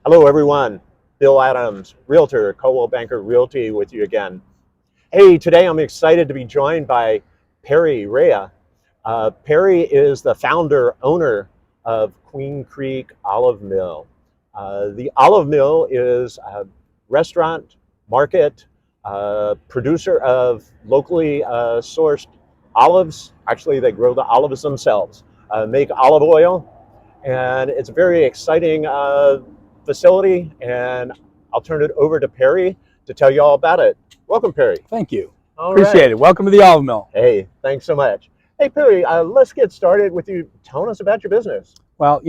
Hello, everyone. Bill Adams, Realtor, Coldwelll Banker Realty, with you again. Hey, today I'm excited to be joined by Perry Rea. Perry is the founder, owner of Queen Creek Olive Mill. The Olive Mill is a restaurant, market, producer of locally sourced olives. Actually, they grow the olives themselves, make olive oil, and it's a very exciting facility, and I'll turn it over to Perry to tell you all about it. Welcome, Perry. Thank you. All Appreciate right. it. Welcome to the Olive Mill. Hey, thanks so much. Hey, Perry, let's get started with you telling us about your business. Well,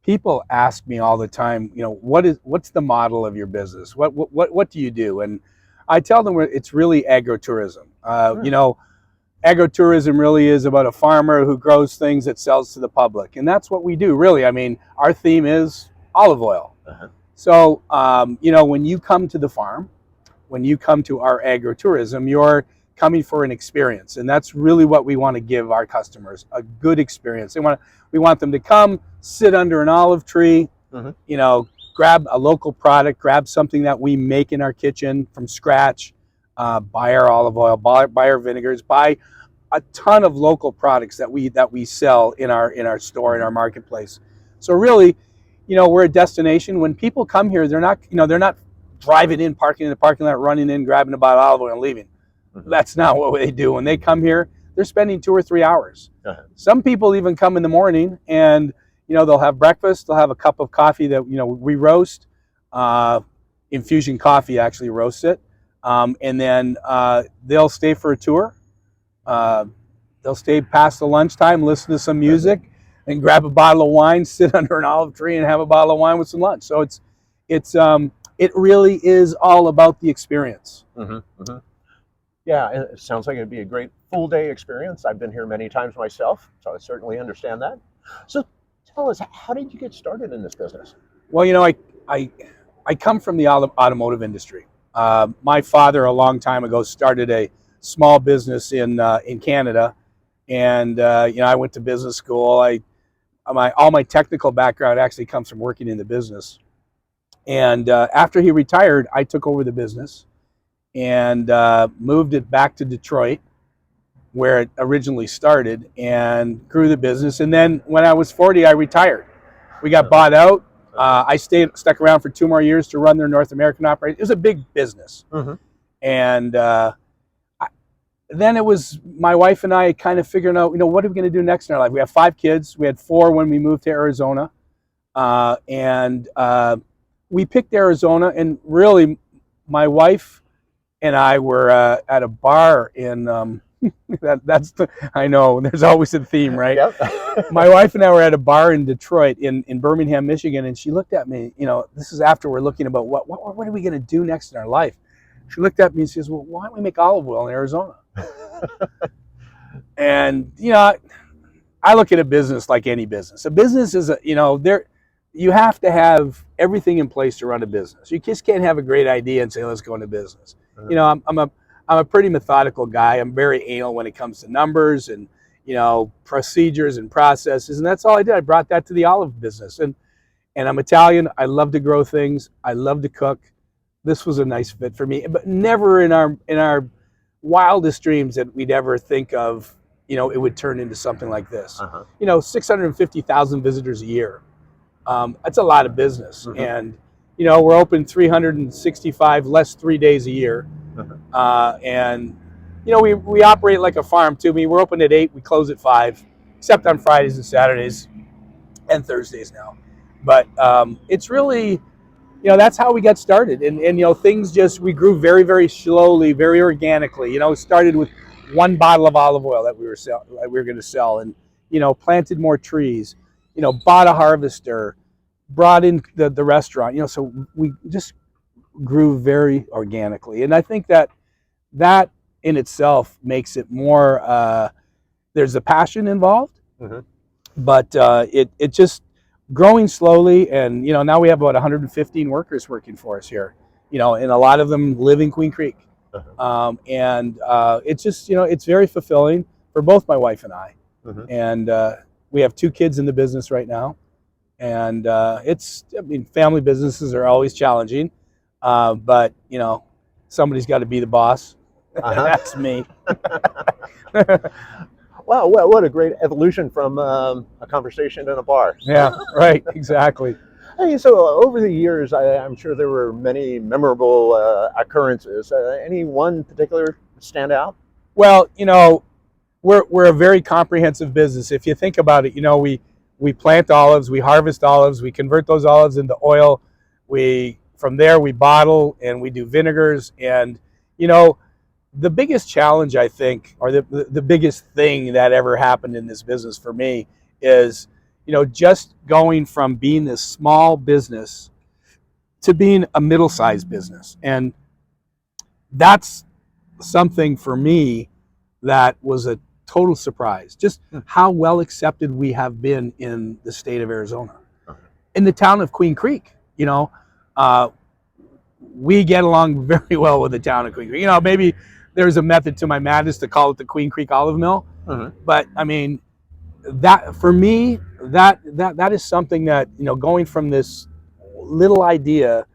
people ask me all the time, what's the model of your business? What do you do? And I tell them it's really agritourism. Agritourism really is about a farmer who grows things that sells to the public, and that's what we do. Really, I mean, our theme is olive oil. So, when you come to the farm, when you come to our agritourism, you're coming for an experience, and that's really what we want to give our customers: a good experience. We want them to come, sit under an olive tree, grab a local product, grab something that we make in our kitchen from scratch, buy our olive oil, buy our vinegars, buy a ton of local products that we sell in our store, in our marketplace. So really, we're a destination. When people come here, they're not driving in, parking in the parking lot, running in, grabbing a bottle of olive oil and leaving. That's not what they do. When they come here, they're spending 2 or 3 hours. Some people even come in the morning, and they'll have breakfast, they'll have a cup of coffee that we roast. Infusion Coffee actually roasts it, and then they'll stay for a tour. They'll stay past the lunchtime, listen to some music, and grab a bottle of wine, sit under an olive tree, and have a bottle of wine with some lunch. So it really is all about the experience. Yeah, and it sounds like it'd be a great full day experience. I've been here many times myself, so I certainly understand that. So tell us, how did you get started in this business? Well, I come from the automotive industry. My father, a long time ago, started a small business in Canada, and I went to business school. All my technical background actually comes from working in the business. And after he retired, I took over the business and moved it back to Detroit, where it originally started, and grew the business. And then when I was 40, I retired. We got bought out. I stuck around for 2 more years to run their North American operation. It was a big business. And then it was my wife and I kind of figuring out, what are we going to do next in our life? We have 5 kids. We had 4 when we moved to Arizona. And we picked Arizona, and really my wife and I were at a bar in I know there's always a theme, right? Yep. My wife and I were at a bar in Detroit, in Birmingham, Michigan, and she looked at me. This is after we're looking about what are we going to do next in our life. She looked at me and says, "Well, why don't we make olive oil in Arizona?" And I look at a business like any business. A business is you have to have everything in place to run a business. You just can't have a great idea and say, let's go into business. I'm a pretty methodical guy. I'm very anal when it comes to numbers and procedures and processes, and that's all I did. I brought that to the olive business, and I'm Italian. I love to grow things. I love to cook. This was a nice fit for me, but never in our wildest dreams that we'd ever think of it would turn into something like this. 650,000 visitors a year. That's a lot of business. And we're open 365 less 3 days a year. And we operate like a farm too. We're open at 8, we close at 5, except on Fridays and Saturdays and Thursdays now. But it's really, that's how we got started. And things we grew very, very slowly, very organically. It started with 1 bottle of olive oil that we were going to sell, and planted more trees, bought a harvester, brought in the restaurant, so we just grew very organically. And I think that in itself makes it more, there's a passion involved, but it just growing slowly. And now we have about 115 workers working for us here, and a lot of them live in Queen Creek. And it's just it's very fulfilling for both my wife and I. And we have 2 kids in the business right now, And I mean, family businesses are always challenging, but somebody's got to be the boss. Uh-huh. That's me. Wow, what a great evolution from a conversation in a bar. Yeah, right, exactly. Hey, so over the years, I'm sure there were many memorable occurrences. Any one particular stand out? Well, we're a very comprehensive business. If you think about it, we plant olives, we harvest olives, we convert those olives into oil. From there we bottle and we do vinegars. And the biggest challenge, I think, or the biggest thing that ever happened in this business for me is just going from being this small business to being a middle-sized business. And that's something for me that was a total surprise. Just how well accepted we have been in the state of Arizona. In the town of Queen Creek, uh, we get along very well with the town of Queen Creek. Maybe there's a method to my madness to call it the Queen Creek Olive Mill, but I mean, that for me, that is something that going from this little idea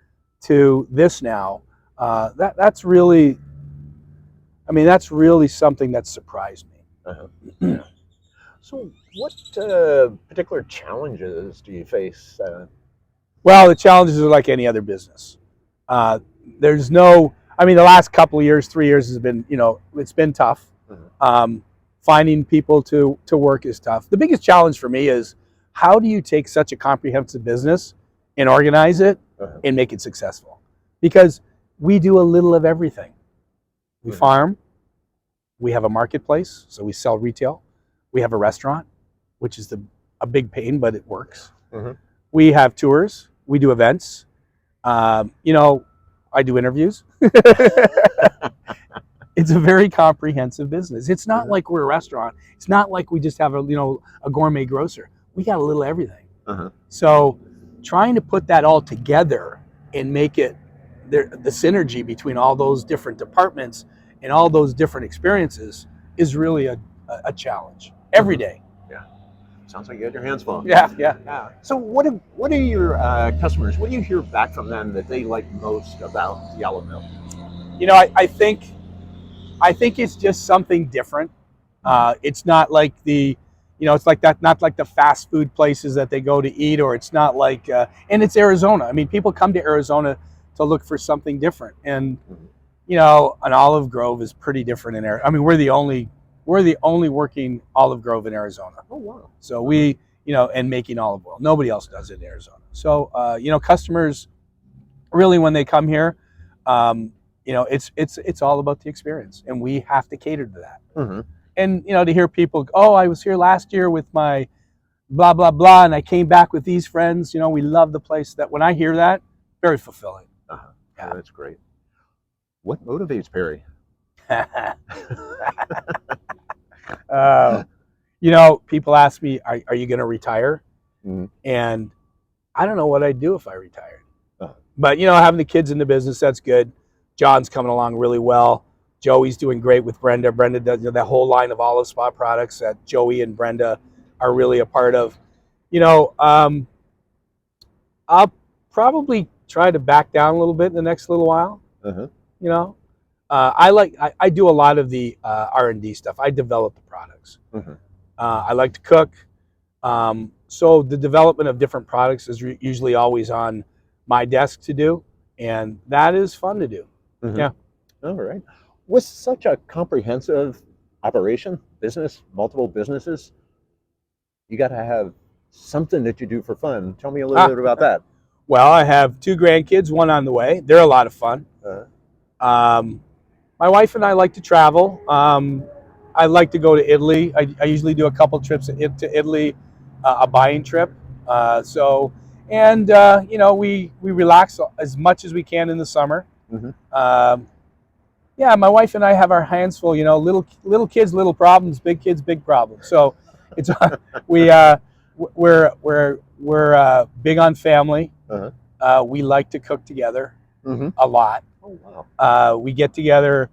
to this now, that's really, I mean, that's really something that surprised me. Uh-huh. So, what particular challenges do you face? Well, the challenges are like any other business. Uh, there's no, I mean, the last couple of years, 3 years has been, it's been tough. Finding people to work is tough. The biggest challenge for me is how do you take such a comprehensive business and organize it and make it successful? Because we do a little of everything. We farm, we have a marketplace, so we sell retail. We have a restaurant, which is a big pain, but it works. We have tours, we do events. I do interviews. It's a very comprehensive business. It's not like we're a restaurant. It's not like we just have a gourmet grocer. We got a little everything. So trying to put that all together and make it the synergy between all those different departments and all those different experiences is really a challenge every day. Yeah, sounds like you had your hands full. Yeah. So, what are your customers? What do you hear back from them that they like most about the Olive Mill? I think it's just something different. It's not like it's like that, not like the fast food places that they go to eat, or it's not like, and it's Arizona. I mean, people come to Arizona to look for something different. And, an olive grove is pretty different in Arizona. I mean, we're the only working olive grove in Arizona. Oh, wow. So and making olive oil. Nobody else does it in Arizona. So, customers really, when they come here, it's all about the experience, and we have to cater to that. And to hear people, oh, I was here last year with my blah blah blah, and I came back with these friends. We love the place. That when I hear that, very fulfilling. Yeah, that's great. What motivates Perry? People ask me, are you going to retire? And I don't know what I'd do if I retired. But having the kids in the business, that's good. John's coming along really well. Joey's doing great with Brenda. Brenda does that whole line of olive spa products that Joey and Brenda are really a part of. I'll probably try to back down a little bit in the next little while. I do a lot of the R&D stuff. I develop the products. I like to cook. So the development of different products is usually always on my desk to do, and that is fun to do. Yeah. All right. With such a comprehensive operation, business, multiple businesses, you got to have something that you do for fun. Tell me a little bit about that. Well, I have 2 grandkids, one on the way. They're a lot of fun. My wife and I like to travel. I like to go to Italy. I usually do a couple trips to Italy, a buying trip. We relax as much as we can in the summer. My wife and I have our hands full. Little kids, little problems. Big kids, big problems. So it's we're big on family. We like to cook together a lot. Oh, wow. We get together,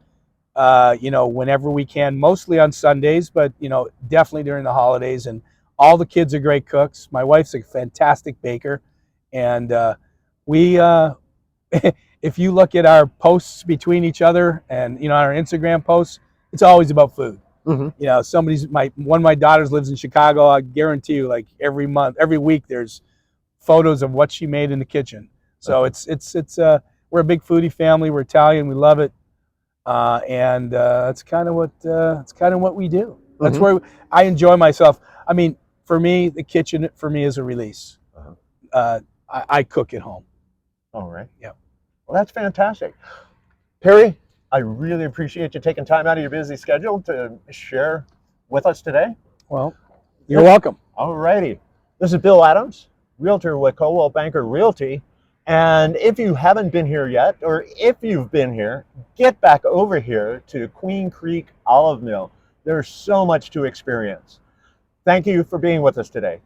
whenever we can, mostly on Sundays, but definitely during the holidays, and All the kids are great cooks. My wife's a fantastic baker, and we. If you look at our posts between each other, and our Instagram posts, it's always about food. Mm-hmm. One of my daughters lives in Chicago. I guarantee you, like every month, every week, there's photos of what she made in the kitchen. So it's we're a big foodie family. We're Italian. We love it, and it's kind of what we do. That's Mm-hmm. where I enjoy myself. I mean, for me, the kitchen for me is a release. I cook at home. All right. Yeah. Well, that's fantastic. Perry, I really appreciate you taking time out of your busy schedule to share with us today. Well, you're welcome. All righty. This is Bill Adams, realtor with Coldwelll Banker Realty. And if you haven't been here yet, or if you've been here, get back over here to Queen Creek Olive Mill. There's so much to experience. Thank you for being with us today.